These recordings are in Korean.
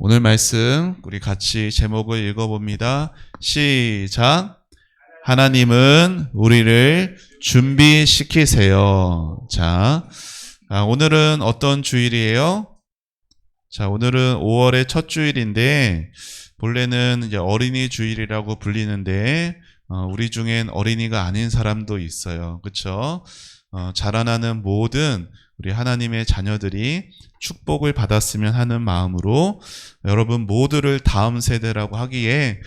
오늘 말씀 우리 같이 제목을 읽어봅니다. 시작. 하나님은 우리를 준비시키세요. 자, 오늘은 어떤 주일이에요? 자, 오늘은 5월의 첫 주일인데 본래는 이제 어린이 주일이라고 불리는데 우리 중엔 어린이가 아닌 사람도 있어요. 그렇죠? 자라나는 모든 우리 하나님의 자녀들이 축복을 받았으면 하는 마음으로 여러분 모두를 다음 세대라고 하기에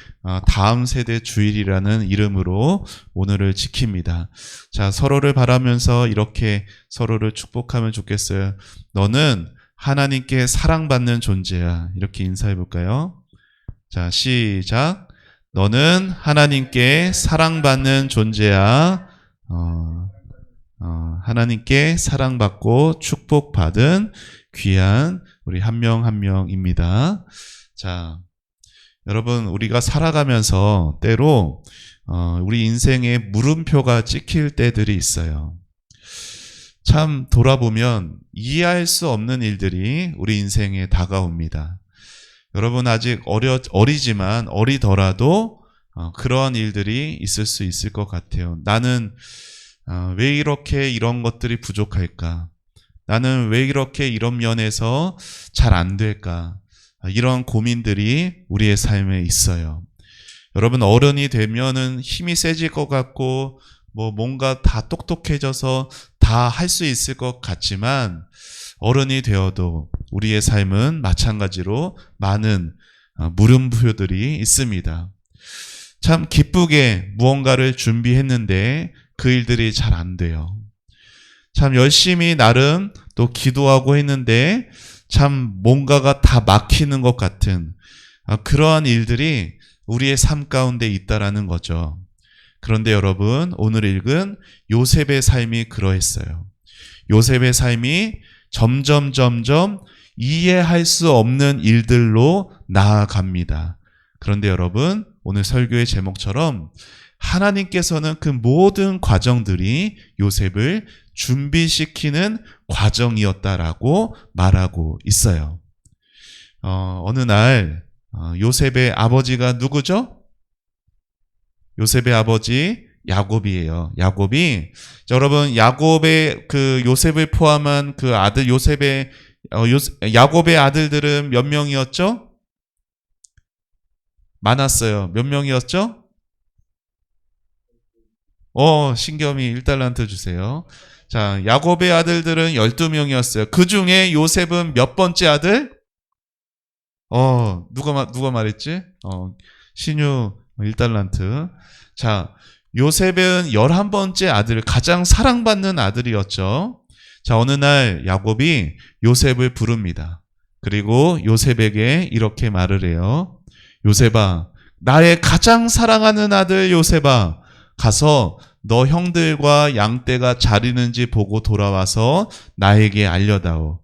다음 세대 주일이라는 이름으로 오늘을 지킵니다. 자, 서로를 바라면서 이렇게 서로를 축복하면 좋겠어요. 너는 하나님께 사랑받는 존재야. 이렇게 인사해 볼까요? 자, 시작. 너는 하나님께 사랑받는 존재야. 하나님께 사랑받고 축복받은 귀한 우리 한 명 한 명입니다. 자, 여러분 우리가 살아가면서 때로 우리 인생에 물음표가 찍힐 때들이 있어요. 참 돌아보면 이해할 수 없는 일들이 우리 인생에 다가옵니다. 여러분 아직 어리지만 어리더라도 그러한 일들이 있을 수 있을 것 같아요. 나는 왜 이렇게 이런 것들이 부족할까? 나는 왜 이렇게 이런 면에서 잘 안 될까? 이런 고민들이 우리의 삶에 있어요. 여러분 어른이 되면은 힘이 세질 것 같고 뭔가 다 똑똑해져서 다 할 수 있을 것 같지만 어른이 되어도 우리의 삶은 마찬가지로 많은 물음표들이 있습니다. 참 기쁘게 무언가를 준비했는데 그 일들이 잘 안 돼요. 참 열심히 나름 또 기도하고 했는데 참 뭔가가 다 막히는 것 같은 그러한 일들이 우리의 삶 가운데 있다라는 거죠. 그런데 여러분 오늘 읽은 요셉의 삶이 그러했어요. 요셉의 삶이 점점 이해할 수 없는 일들로 나아갑니다. 그런데 여러분 오늘 설교의 제목처럼 하나님께서는 그 모든 과정들이 요셉을 준비시키는 과정이었다라고 말하고 있어요. 어느 날 요셉의 아버지가 누구죠? 요셉의 아버지 야곱이에요. 야곱이 여러분 야곱의 그 요셉을 포함한 그 아들 요셉의 야곱의 아들들은 몇 명이었죠? 많았어요. 몇 명이었죠? 신겸이 1달란트 주세요. 자, 야곱의 아들들은 12명이었어요. 그 중에 요셉은 몇 번째 아들? 누가 말했지? 신유 1달란트. 자, 요셉은 11번째 아들, 가장 사랑받는 아들이었죠. 자, 어느 날 야곱이 요셉을 부릅니다. 그리고 요셉에게 이렇게 말을 해요. 요셉아, 나의 가장 사랑하는 아들 요셉아, 가서 너 형들과 양떼가 잘 있는지 보고 돌아와서 나에게 알려다오.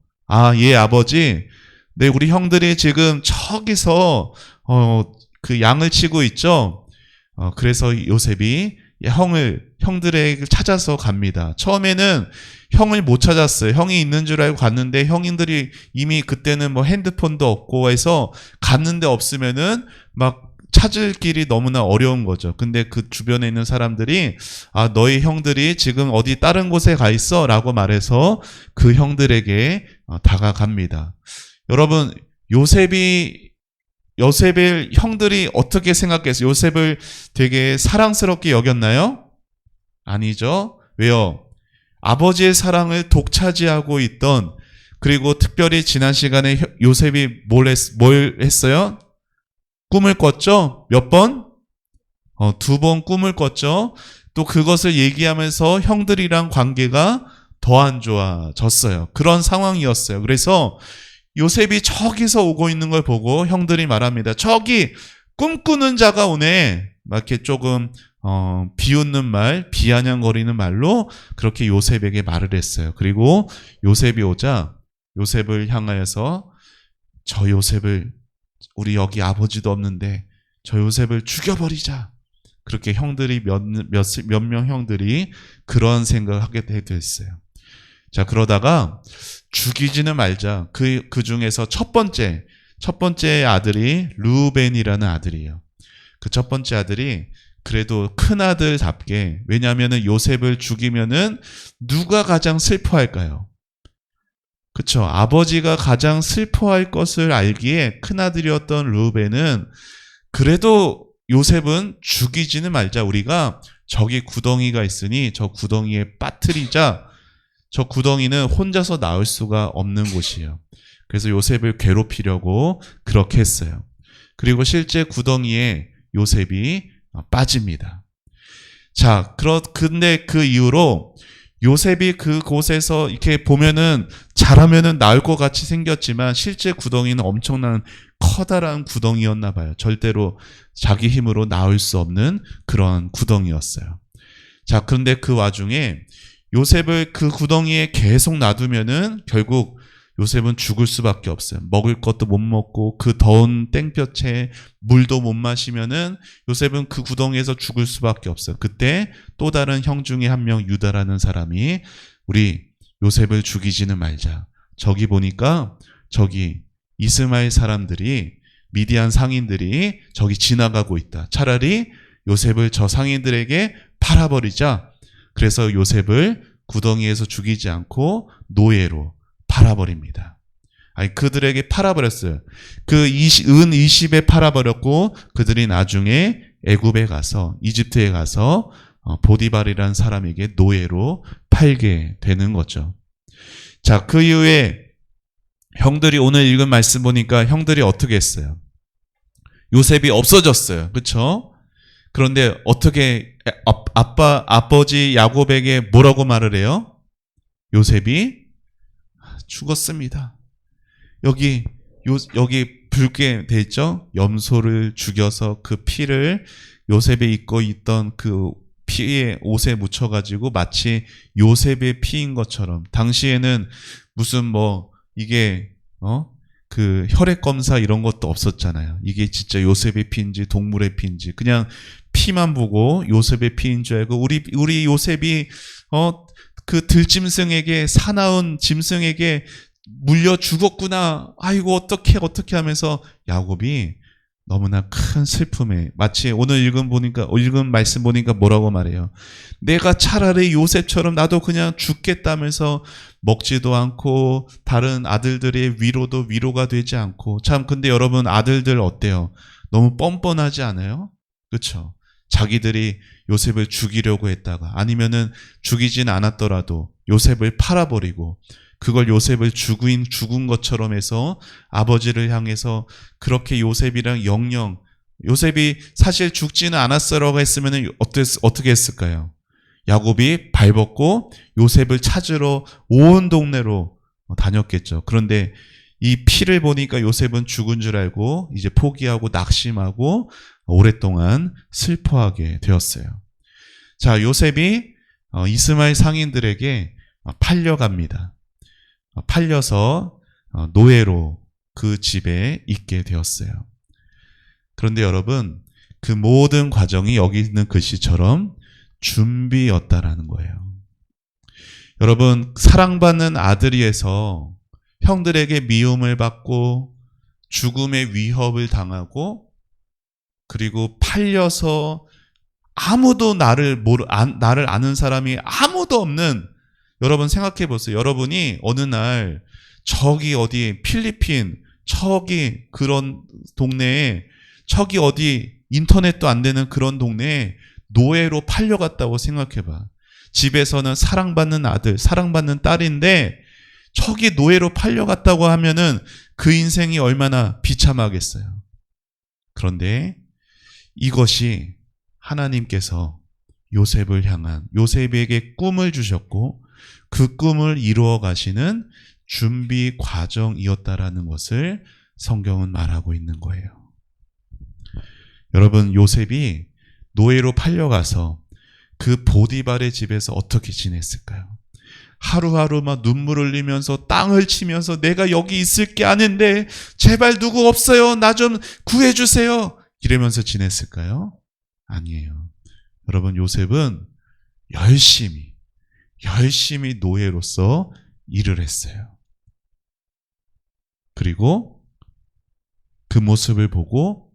예, 아버지. 네, 우리 형들이 지금 저기서 그 양을 치고 있죠. 그래서 요셉이 형들에게 찾아서 갑니다. 처음에는 형을 못 찾았어요. 형이 있는 줄 알고 갔는데 형님들이 이미 그때는 핸드폰도 없고 해서 갔는데 없으면은 막 찾을 길이 너무나 어려운 거죠. 근데 그 주변에 있는 사람들이 너희 형들이 지금 어디 다른 곳에 가 있어 라고 말해서 그 형들에게 다가갑니다. 여러분 요셉의 형들이 어떻게 생각했어요? 요셉을 되게 사랑스럽게 여겼나요? 아니죠. 왜요? 아버지의 사랑을 독차지하고 있던, 그리고 특별히 지난 시간에 요셉이 뭘 했어요? 꿈을 꿨죠? 몇 번? 2번 꿈을 꿨죠? 또 그것을 얘기하면서 형들이랑 관계가 더 안 좋아졌어요. 그런 상황이었어요. 그래서 요셉이 저기서 오고 있는 걸 보고 형들이 말합니다. 저기 꿈꾸는 자가 오네. 막 이렇게 조금 비웃는 말, 비아냥거리는 말로 그렇게 요셉에게 말을 했어요. 그리고 요셉이 오자 요셉을 향하여서 저 요셉을, 우리 여기 아버지도 없는데 저 요셉을 죽여버리자. 그렇게 형들이 몇 명 형들이 그런 생각을 하게 됐어요. 자, 그러다가 죽이지는 말자. 그 중에서 첫 번째, 첫 번째 아들이 르우벤이라는 아들이에요. 그 첫 번째 아들이 그래도 큰 아들답게, 왜냐하면은 요셉을 죽이면은 누가 가장 슬퍼할까요? 그쵸. 아버지가 가장 슬퍼할 것을 알기에 큰 아들이었던 르우벤은 그래도 요셉은 죽이지는 말자. 우리가 저기 구덩이가 있으니 저 구덩이에 빠뜨리자. 저 구덩이는 혼자서 나올 수가 없는 곳이에요. 그래서 요셉을 괴롭히려고 그렇게 했어요. 그리고 실제 구덩이에 요셉이 빠집니다. 자, 근데 그 이후로 요셉이 그곳에서 이렇게 보면은 잘하면은 나올 것 같이 생겼지만 실제 구덩이는 엄청난 커다란 구덩이였나 봐요. 절대로 자기 힘으로 나올 수 없는 그런 구덩이였어요. 자, 그런데 그 와중에 요셉을 그 구덩이에 계속 놔두면은 결국 요셉은 죽을 수밖에 없어요. 먹을 것도 못 먹고 그 더운 땡볕에 물도 못 마시면은 요셉은 그 구덩이에서 죽을 수밖에 없어요. 그때 또 다른 형 중에 한 명 유다라는 사람이 우리 요셉을 죽이지는 말자. 저기 보니까 저기 이스마엘 사람들이, 미디안 상인들이 저기 지나가고 있다. 차라리 요셉을 저 상인들에게 팔아버리자. 그래서 요셉을 구덩이에서 죽이지 않고 노예로 팔아버립니다. 아니, 그들에게 팔아버렸어요. 그 은 20에 팔아버렸고 그들이 나중에 애굽에 가서, 이집트에 가서 보디발이라는 사람에게 노예로 팔게 되는 거죠. 자, 그 이후에 형들이, 오늘 읽은 말씀 보니까 형들이 어떻게 했어요? 요셉이 없어졌어요. 그렇죠? 그런데 어떻게 아버지 야곱에게 뭐라고 말을 해요? 요셉이 죽었습니다. 여기 붉게 돼 있죠? 염소를 죽여서 그 피를 요셉이 입고 있던 그 피에 옷에 묻혀가지고 마치 요셉의 피인 것처럼, 당시에는 무슨 뭐 이게 그 혈액 검사 이런 것도 없었잖아요. 이게 진짜 요셉의 피인지 동물의 피인지 그냥 피만 보고 요셉의 피인 줄 알고 우리 요셉이 그 들짐승에게, 사나운 짐승에게 물려 죽었구나. 아이고 어떻게 하면서 야곱이 너무나 큰 슬픔에, 마치 오늘 읽은 말씀 보니까 뭐라고 말해요? 내가 차라리 요셉처럼 나도 그냥 죽겠다면서 먹지도 않고 다른 아들들의 위로가 되지 않고. 참, 근데 여러분, 아들들 어때요? 너무 뻔뻔하지 않아요? 그렇죠? 자기들이 요셉을 죽이려고 했다가, 아니면은 죽이진 않았더라도 요셉을 팔아버리고 그걸 요셉을 죽은 것처럼 해서 아버지를 향해서 그렇게 요셉이랑 영영, 요셉이 사실 죽지는 않았어라고 했으면 어떻게 했을까요? 야곱이 발벗고 요셉을 찾으러 온 동네로 다녔겠죠. 그런데 이 피를 보니까 요셉은 죽은 줄 알고 이제 포기하고 낙심하고 오랫동안 슬퍼하게 되었어요. 자, 요셉이 이스마엘 상인들에게 팔려갑니다. 팔려서 노예로 그 집에 있게 되었어요. 그런데 여러분, 그 모든 과정이 여기 있는 글씨처럼 준비였다라는 거예요. 여러분, 사랑받는 아들이어서 형들에게 미움을 받고 죽음의 위협을 당하고 그리고 팔려서 아무도 나를 아는 사람이 아무도 없는, 여러분 생각해 보세요. 여러분이 어느 날 저기 어디 필리핀 저기 그런 동네에, 저기 어디 인터넷도 안 되는 그런 동네에 노예로 팔려갔다고 생각해 봐. 집에서는 사랑받는 아들, 사랑받는 딸인데 저기 노예로 팔려갔다고 하면은 그 인생이 얼마나 비참하겠어요. 그런데 이것이 하나님께서 요셉을 향한, 요셉에게 꿈을 주셨고 그 꿈을 이루어 가시는 준비 과정이었다라는 것을 성경은 말하고 있는 거예요. 여러분, 요셉이 노예로 팔려가서 그 보디발의 집에서 어떻게 지냈을까요? 하루하루 막 눈물 흘리면서 땅을 치면서 내가 여기 있을 게 아닌데 제발 누구 없어요? 나 좀 구해주세요. 이러면서 지냈을까요? 아니에요. 여러분, 요셉은 열심히 노예로서 일을 했어요. 그리고 그 모습을 보고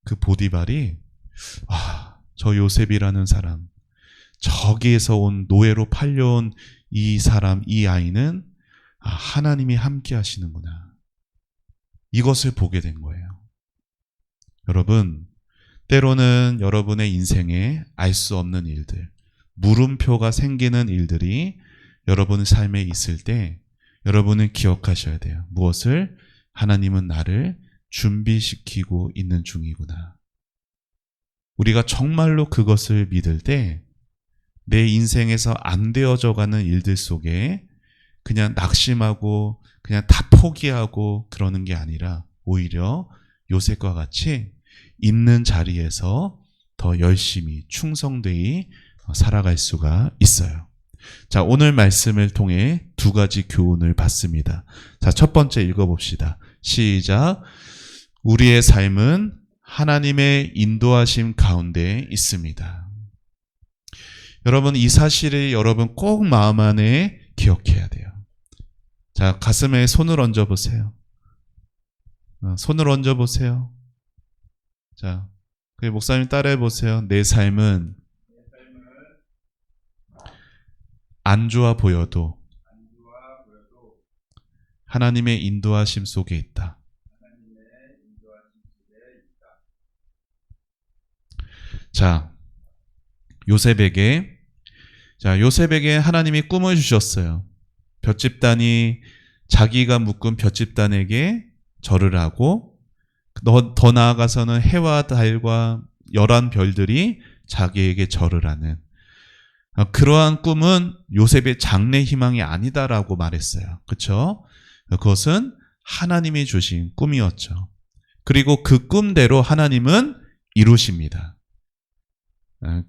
그 보디발이 저 요셉이라는 사람, 저기에서 온 노예로 팔려온 이 사람, 이 아이는 하나님이 함께 하시는구나. 이것을 보게 된 거예요. 여러분, 때로는 여러분의 인생에 알 수 없는 일들, 물음표가 생기는 일들이 여러분의 삶에 있을 때 여러분은 기억하셔야 돼요. 무엇을? 하나님은 나를 준비시키고 있는 중이구나. 우리가 정말로 그것을 믿을 때 내 인생에서 안 되어져 가는 일들 속에 그냥 낙심하고 그냥 다 포기하고 그러는 게 아니라 오히려 요셉과 같이 있는 자리에서 더 열심히 충성되이 살아갈 수가 있어요. 자, 오늘 말씀을 통해 두 가지 교훈을 받습니다. 자, 첫 번째 읽어봅시다. 시작. 우리의 삶은 하나님의 인도하심 가운데 있습니다. 여러분, 이 사실을 여러분 꼭 마음 안에 기억해야 돼요. 자, 가슴에 손을 얹어 보세요. 손을 얹어 보세요. 자, 목사님 따라해 보세요. 내 삶은 안 좋아 보여도 하나님의 인도하심 속에 있다. 자, 요셉에게 하나님이 꿈을 주셨어요. 볏집단이 자기가 묶은 볏집단에게 절을 하고 더 나아가서는 해와 달과 11별들이 자기에게 절을 하는 그러한 꿈은 요셉의 장래 희망이 아니다라고 말했어요. 그렇죠? 그것은 하나님이 주신 꿈이었죠. 그리고 그 꿈대로 하나님은 이루십니다.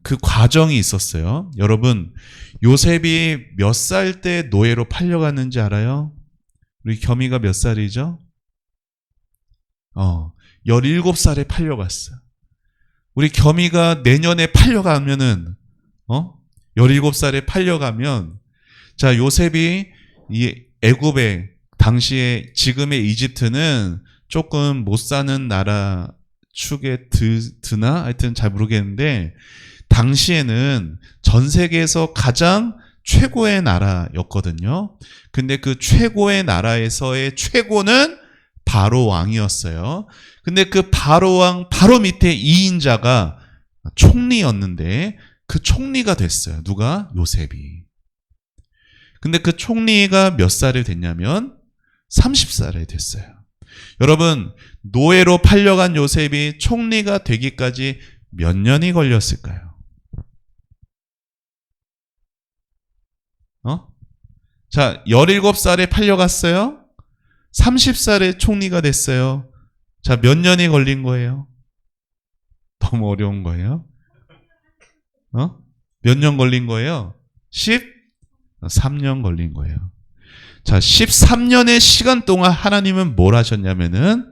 그 과정이 있었어요. 여러분, 요셉이 몇 살 때 노예로 팔려갔는지 알아요? 우리 겸이가 몇 살이죠? 17살에 팔려갔어. 우리 겸이가 내년에 팔려가면은 17살에 팔려가면 자, 요셉이 이 애굽에 당시에 지금의 이집트는 조금 못 사는 나라 축에 드나? 하여튼 잘 모르겠는데 당시에는 전 세계에서 가장 최고의 나라였거든요. 근데 그 최고의 나라에서의 최고는 바로 왕이었어요. 근데 그 바로 왕 바로 밑에 2인자가 총리였는데 그 총리가 됐어요. 누가? 요셉이. 근데 그 총리가 몇 살이 됐냐면 30살이 됐어요. 여러분, 노예로 팔려간 요셉이 총리가 되기까지 몇 년이 걸렸을까요? 자, 17살에 팔려갔어요. 30살에 총리가 됐어요. 자, 몇 년이 걸린 거예요? 너무 어려운 거예요? 몇 년 걸린 거예요? 13년 걸린 거예요. 자, 13년의 시간 동안 하나님은 뭘 하셨냐면은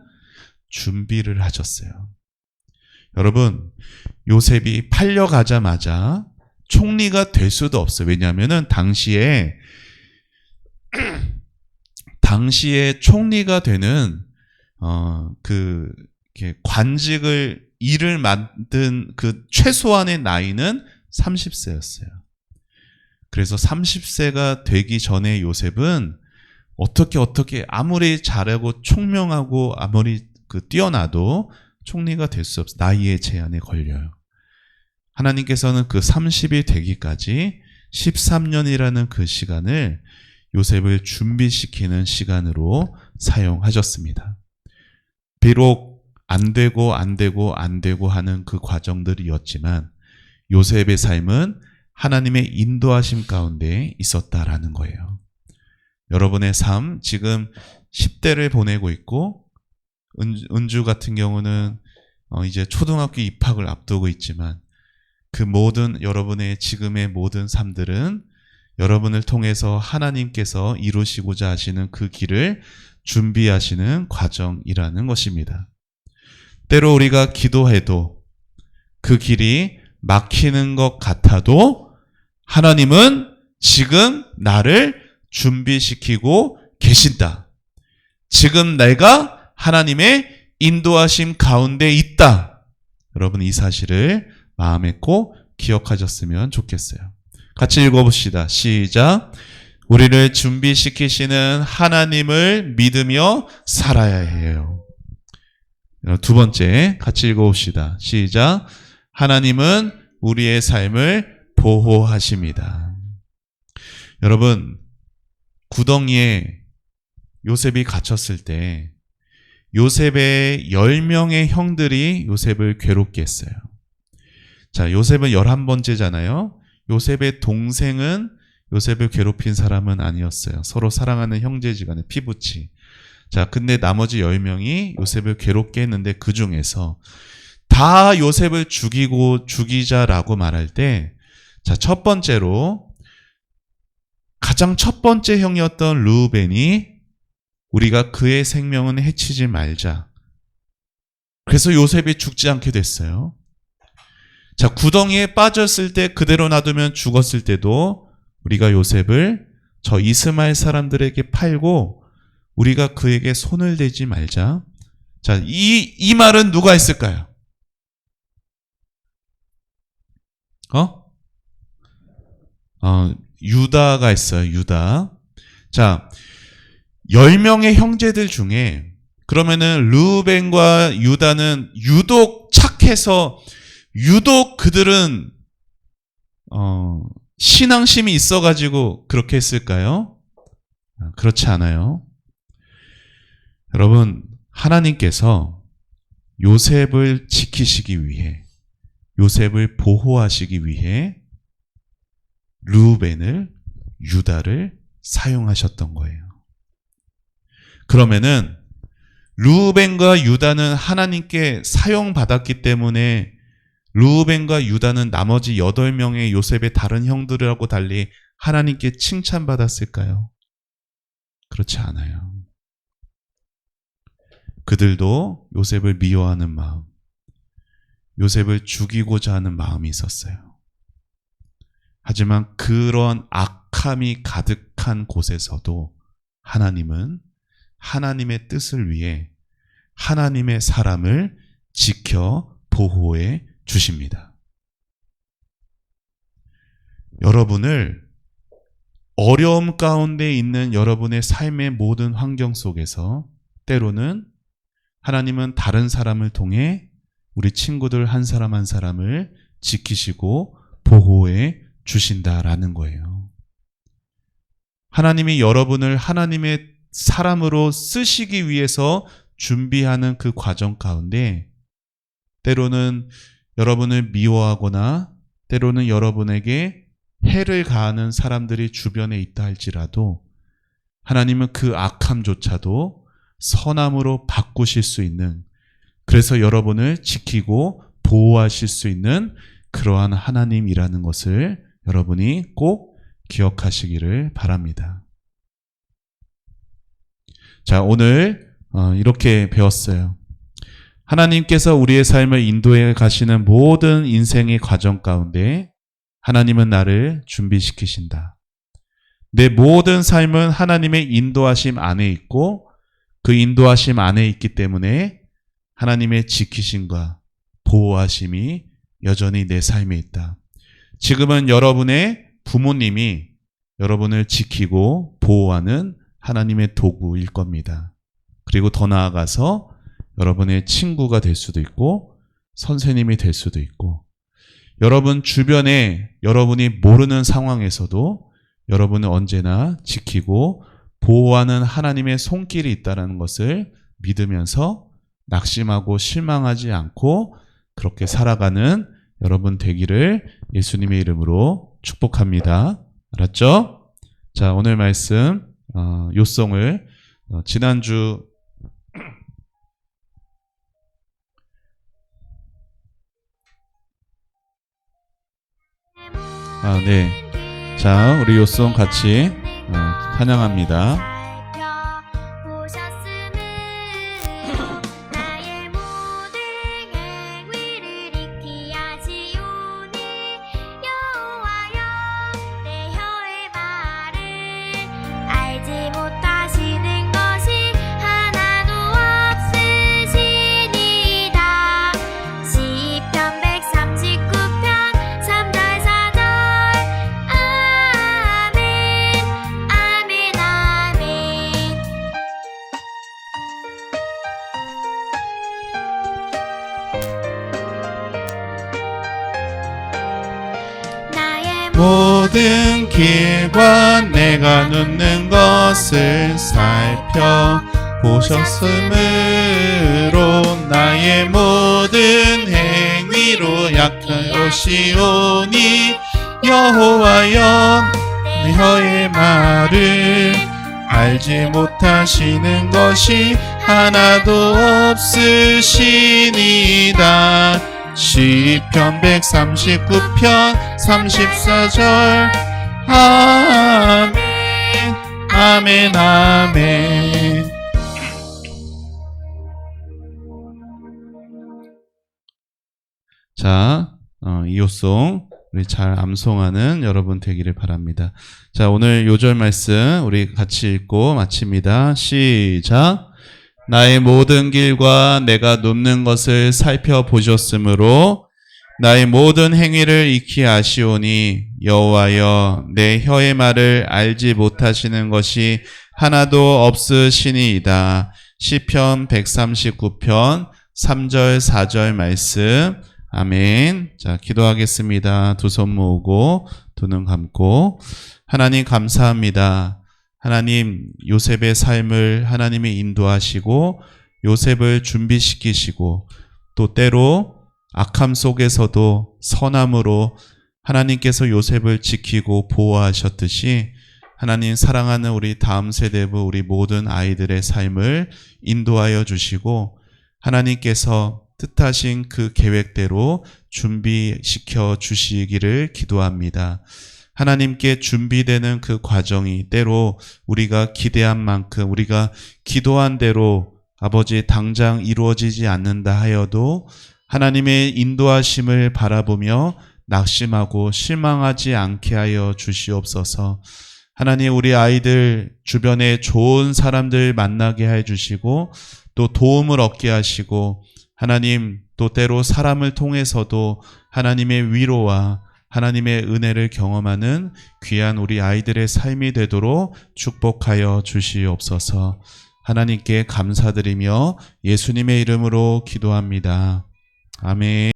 준비를 하셨어요. 여러분, 요셉이 팔려가자마자 총리가 될 수도 없어요. 왜냐하면은 당시에 총리가 되는 관직을 일을 만든 그 최소한의 나이는 30세였어요. 그래서 30세가 되기 전에 요셉은 어떻게 아무리 잘하고 총명하고 아무리 뛰어나도 총리가 될 수 없어요. 나이의 제한에 걸려요. 하나님께서는 그 30이 되기까지 13년이라는 그 시간을 요셉을 준비시키는 시간으로 사용하셨습니다. 비록 안 되고 하는 그 과정들이었지만 요셉의 삶은 하나님의 인도하심 가운데 있었다라는 거예요. 여러분의 삶, 지금 10대를 보내고 있고 은주 같은 경우는 이제 초등학교 입학을 앞두고 있지만 그 모든 여러분의 지금의 모든 삶들은 여러분을 통해서 하나님께서 이루시고자 하시는 그 길을 준비하시는 과정이라는 것입니다. 때로 우리가 기도해도 그 길이 막히는 것 같아도 하나님은 지금 나를 준비시키고 계신다. 지금 내가 하나님의 인도하심 가운데 있다. 여러분 이 사실을 마음에 꼭 기억하셨으면 좋겠어요. 같이 읽어봅시다. 시작. 우리를 준비시키시는 하나님을 믿으며 살아야 해요. 두 번째 같이 읽어봅시다. 시작. 하나님은 우리의 삶을 보호하십니다. 여러분, 구덩이에 요셉이 갇혔을 때 요셉의 10명의 형들이 요셉을 괴롭게 했어요. 자, 요셉은 11번째잖아요. 요셉의 동생은 요셉을 괴롭힌 사람은 아니었어요. 서로 사랑하는 형제지간의 피부치. 자, 근데 나머지 10명이 요셉을 괴롭게 했는데 그 중에서 다 요셉을 죽이자라고 말할 때, 자, 첫 번째로 가장 첫 번째 형이었던 르우벤이 우리가 그의 생명은 해치지 말자. 그래서 요셉이 죽지 않게 됐어요. 자, 구덩이에 빠졌을 때 그대로 놔두면 죽었을 때도 우리가 요셉을 저 이스마엘 사람들에게 팔고 우리가 그에게 손을 대지 말자. 자, 이 말은 누가 했을까요? 유다가 했어요. 유다. 자, 10명의 형제들 중에 그러면은 르우벤과 유다는 유독 착해서 유독 그들은 신앙심이 있어가지고 그렇게 했을까요? 그렇지 않아요. 여러분, 하나님께서 요셉을 지키시기 위해, 요셉을 보호하시기 위해 르우벤을, 유다를 사용하셨던 거예요. 그러면은 르우벤과 유다는 하나님께 사용받았기 때문에 르우벤과 유다는 나머지 8명의 요셉의 다른 형들하고 달리 하나님께 칭찬받았을까요? 그렇지 않아요. 그들도 요셉을 미워하는 마음, 요셉을 죽이고자 하는 마음이 있었어요. 하지만 그런 악함이 가득한 곳에서도 하나님은 하나님의 뜻을 위해 하나님의 사람을 지켜 보호해 주십니다. 여러분을 어려움 가운데 있는 여러분의 삶의 모든 환경 속에서 때로는 하나님은 다른 사람을 통해 우리 친구들 한 사람 한 사람을 지키시고 보호해 주신다라는 거예요. 하나님이 여러분을 하나님의 사람으로 쓰시기 위해서 준비하는 그 과정 가운데 때로는 여러분을 미워하거나 때로는 여러분에게 해를 가하는 사람들이 주변에 있다 할지라도 하나님은 그 악함조차도 선함으로 바꾸실 수 있는, 그래서 여러분을 지키고 보호하실 수 있는 그러한 하나님이라는 것을 여러분이 꼭 기억하시기를 바랍니다. 자, 오늘 이렇게 배웠어요. 하나님께서 우리의 삶을 인도해 가시는 모든 인생의 과정 가운데 하나님은 나를 준비시키신다. 내 모든 삶은 하나님의 인도하심 안에 있고 그 인도하심 안에 있기 때문에 하나님의 지키심과 보호하심이 여전히 내 삶에 있다. 지금은 여러분의 부모님이 여러분을 지키고 보호하는 하나님의 도구일 겁니다. 그리고 더 나아가서 여러분의 친구가 될 수도 있고 선생님이 될 수도 있고 여러분 주변에 여러분이 모르는 상황에서도 여러분은 언제나 지키고 보호하는 하나님의 손길이 있다는 것을 믿으면서 낙심하고 실망하지 않고 그렇게 살아가는 여러분 되기를 예수님의 이름으로 축복합니다. 알았죠? 자, 오늘 말씀 요송을 지난주 네. 자, 우리 요송 같이 찬양합니다. 알지 못하시는 것이 하나도 없으시 모든 길과 내가 눕는 것을 살펴보셨으므로 나의 모든 행위로 약하시오니 여호와여 내 혀의 말을 알지 못하시는 것이 하나도 없으시니이다. 시편 139편 34절. 아멘 아멘 아멘. 자, 이호송 우리 잘 암송하는 여러분 되기를 바랍니다. 자, 오늘 요절 말씀 우리 같이 읽고 마칩니다. 시작. 나의 모든 길과 내가 눕는 것을 살펴보셨으므로 나의 모든 행위를 익히 아시오니 여호와여 내 혀의 말을 알지 못하시는 것이 하나도 없으시니이다. 시편 139편 3절 4절 말씀. 아멘. 자, 기도하겠습니다. 두 손 모으고 두 눈 감고. 하나님 감사합니다. 하나님 요셉의 삶을 하나님이 인도하시고 요셉을 준비시키시고 또 때로 악함 속에서도 선함으로 하나님께서 요셉을 지키고 보호하셨듯이 하나님 사랑하는 우리 다음 세대부 우리 모든 아이들의 삶을 인도하여 주시고 하나님께서 뜻하신 그 계획대로 준비시켜 주시기를 기도합니다. 하나님께 준비되는 그 과정이 때로 우리가 기대한 만큼 우리가 기도한 대로 아버지 당장 이루어지지 않는다 하여도 하나님의 인도하심을 바라보며 낙심하고 실망하지 않게 하여 주시옵소서. 하나님 우리 아이들 주변에 좋은 사람들 만나게 해 주시고 또 도움을 얻게 하시고 하나님 또 때로 사람을 통해서도 하나님의 위로와 하나님의 은혜를 경험하는 귀한 우리 아이들의 삶이 되도록 축복하여 주시옵소서. 하나님께 감사드리며 예수님의 이름으로 기도합니다. 아멘.